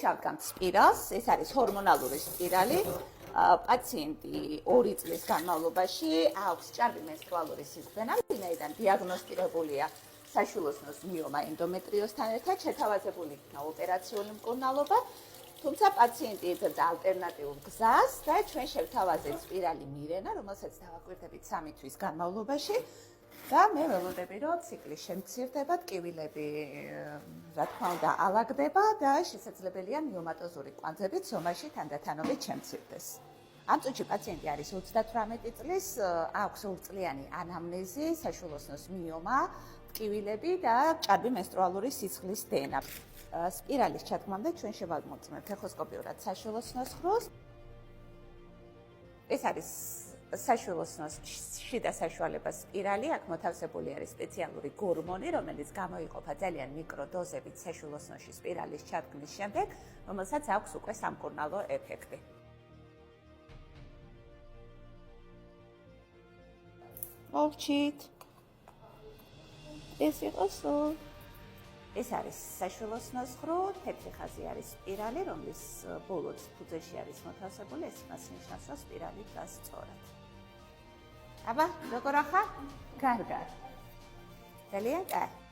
ჩავდგამთ სპირალს, ეს არის ჰორმონალური სპირალი. პაციენტი 2 წლის განმავლობაში აქვს ჭარბი მენსტრუალური სისხლძენა, ვინაიდან დიაგნოსტირებულია საშვილოსნოს მიომა ენდომეტრიოზთან ერთად, შეთავაზებული იქნა ოპერაციული მკურნალობა, თუმცა პაციენტი ეძებდა ალტერნატიულ გზას და ჩვენ შევთავაზეთ სპირალი მირენა, რომელსაც დავაკვირდებით 3 თვის განმავლობაში. და მე ველოდები, რომ ციკლი შემცირდება, ტკივილები, რა თქმა უნდა, ალაგდება და შესაძლებელია მიომატოზური კვანძებით ზომაში თანდათანობით შემცირდეს. ამ წუთში პაციენტი არის 38 წლის, აქვს 2 წლიანი ანამნეზი, საშვილოსნოს მიომა, ტკივილები და ჭარბი მენსტრუალური სისხლის დენა. სპირალის ჩადგმამდე ჩვენ შევამოწმებთ ეხოსკოპიურად საშვილოსნოს ხროს. ეს არის საშვილოსნოს შიდა საშუალებას სპირალი, აქ მოთავსებული არის სპეციალური გორმონი, რომელიც გამოიყოფა ძალიან მიკრო დოზებით საშვილოსნოში სპირალის ჩადგმის შემდეგ, რომელსაც აქვს უკვე სამკურნალო ეფექტი. მოვჭით. ეს იყოს ეს არის საშვილოსნოს ხრო, თეთრი ხაზი არის სპირალი, რომლის ბოლოც ფუძეში არის მოთავსებული, ეს მას ნიშნავს, რომ სპირალი დგას სწორად. აბა, როგორ ახლა? კარგად. ძალიან კარგი.